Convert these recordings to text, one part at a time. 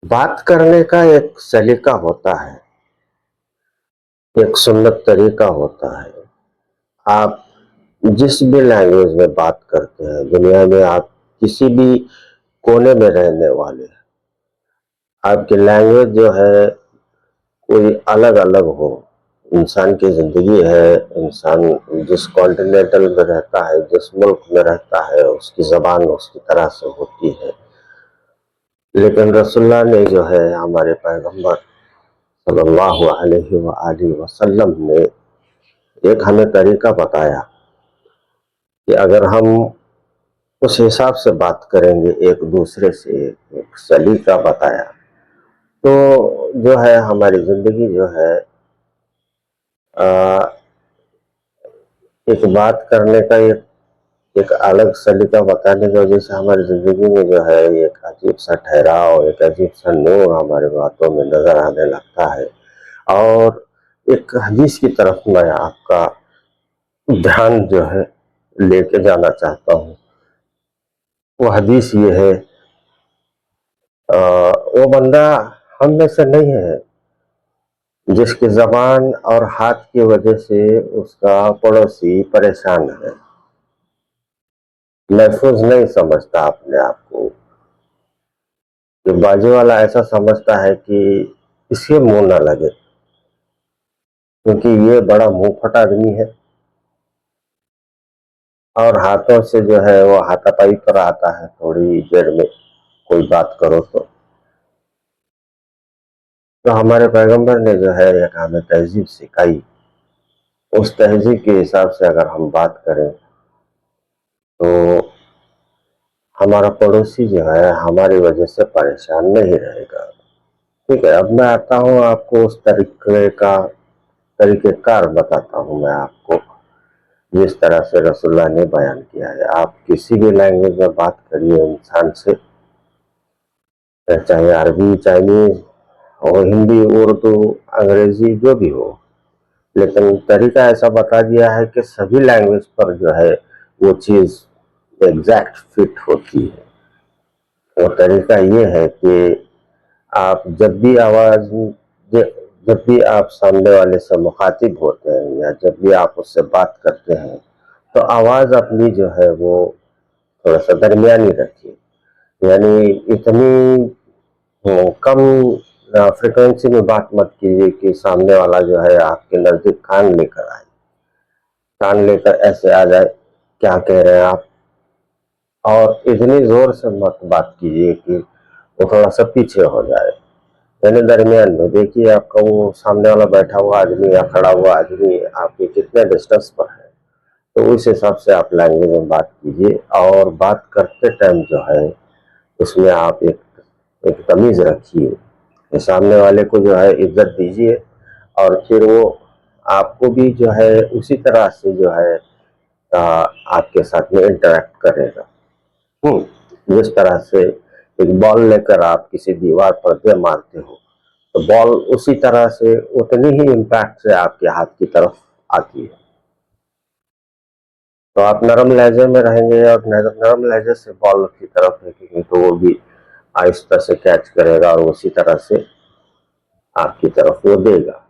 बात करने का एक सलीका होता है, एक सुन्नत तरीका होता है। आप जिस भी लैंग्वेज में बात करते हैं, दुनिया में आप किसी भी कोने में रहने वाले हैं, आपकी लैंग्वेज जो है कोई अलग-अलग हो। इंसान की ज़िंदगी है, इंसान जिस कॉन्टिनेंटल में रहता है, जिस मुल्क में रहता है, उसकी ज़बान उसकी तरह से होती है। लेकिन रसूलुल्लाह ने जो है हमारे पैगंबर सल्लल्लाहु अलैहि वआलिहि वसल्लम ने एक हमें तरीका बताया कि अगर हम उस हिसाब से बात करेंगे एक दूसरे से, एक सलीका बताया, तो जो है हमारी ज़िंदगी जो है एक बात करने का एक अलग सलीका बताने की वजह से हमारी ज़िंदगी में जो है एक अजीब सा ठहराव, एक अजीब सा नूर हमारी बातों में नज़र आने लगता है। और एक हदीस की तरफ मैं आपका ध्यान जो है लेके जाना चाहता हूँ। वो हदीस ये है, वो बंदा हम में से नहीं है जिसकी ज़बान और हाथ की वजह से उसका पड़ोसी परेशान है, महफूज नहीं समझता अपने आप को। कि बाजू वाला ऐसा समझता है कि इसके मुंह न लगे क्योंकि ये बड़ा मुंह फट आदमी है, और हाथों से जो है वो हाथापाई पर आता है थोड़ी देर में कोई बात करो तो हमारे पैगंबर ने जो है एक हमें तहजीब सिखाई। उस तहजीब के हिसाब से अगर हम बात करें तो हमारा पड़ोसी जो है हमारी वजह से परेशान नहीं रहेगा। ठीक है, अब मैं आता हूँ आपको उस तरीक़ेकार बताता हूँ मैं आपको, जिस तरह से रसूलुल्लाह ने बयान किया है। आप किसी भी लैंग्वेज में बात करिए इंसान से, चाहे अरबी, चाइनीज और हिंदी, उर्दू, अंग्रेजी, जो भी हो, लेकिन तरीका ऐसा बता दिया है कि सभी लैंग्वेज पर जो है वो चीज़ एग्जैक्ट फिट होती है। वो तरीका ये है कि आप जब भी आप सामने वाले से मुखातिब होते हैं या जब भी आप उससे बात करते हैं तो आवाज़ अपनी जो है वो थोड़ा सा दरमियानी रखिए, यानी इतनी कम फ्रिक्वेंसी में बात मत कीजिए कि सामने वाला जो है आपके नज़दीक कान लेकर आए, कान लेकर ऐसे आ जाए क्या कह रहे हैं आप, और इतनी ज़ोर से मत बात कीजिए कि वो थोड़ा सा पीछे हो जाए। यानी दरमियान में देखिए आपका वो सामने वाला बैठा हुआ आदमी या खड़ा हुआ आदमी आपके कितने डिस्टेंस पर है, तो उस हिसाब से आप लैंग्वेज में बात कीजिए। और बात करते टाइम जो है उसमें आप एक तमीज़ रखिए कि सामने वाले को जो है इज्जत दीजिए, और फिर वो आपको भी जो है उसी तरह से जो है आपके साथ में इंटरेक्ट करेगा। जिस तरह से एक बॉल लेकर आप किसी दीवार पर दे मारते हो तो बॉल उसी तरह से उतनी ही इम्पैक्ट से आपके हाथ की तरफ आती है। तो आप नरम लहजे में रहेंगे और नरम लहजे से बॉल की तरफ फेंकेंगे तो वो भी आहिस्ता से कैच करेगा और उसी तरह से आपकी तरफ वो देगा।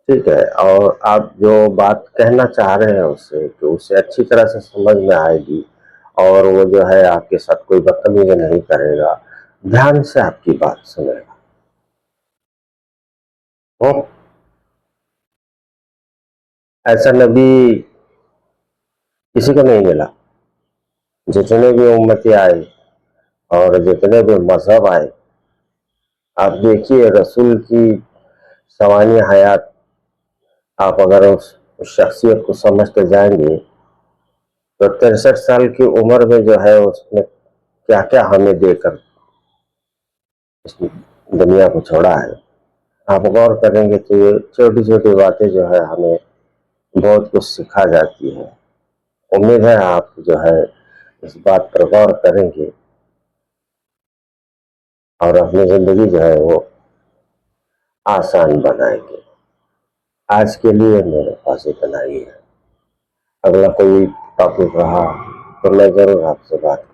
ठीक है, और आप जो बात कहना चाह रहे हैं उससे तो उसे अच्छी तरह से समझ में आएगी, और वो जो है आपके साथ कोई बदतमीजी नहीं करेगा, ध्यान से आपकी बात सुनेगा। ऐसा नबी किसी को नहीं मिला। जितने भी उम्मती आए और जितने भी मजहब आए, आप देखिए रसूल की सवानी हयात, आप अगर उस शख्सियत को समझते जाएंगे तो 63 साल की उम्र में जो है उसने क्या क्या हमें देकर इस दुनिया को छोड़ा है। आप गौर करेंगे तो ये छोटी छोटी बातें जो है हमें बहुत कुछ सिखा जाती है। उम्मीद है आप जो है इस बात पर गौर करेंगे और अपनी ज़िंदगी जो है वो आसान बनाएंगे। आज के लिए मेरे पास इतना ही है। अगला कोई टॉपिक रहा तो मैं ज़रूर आपसे बात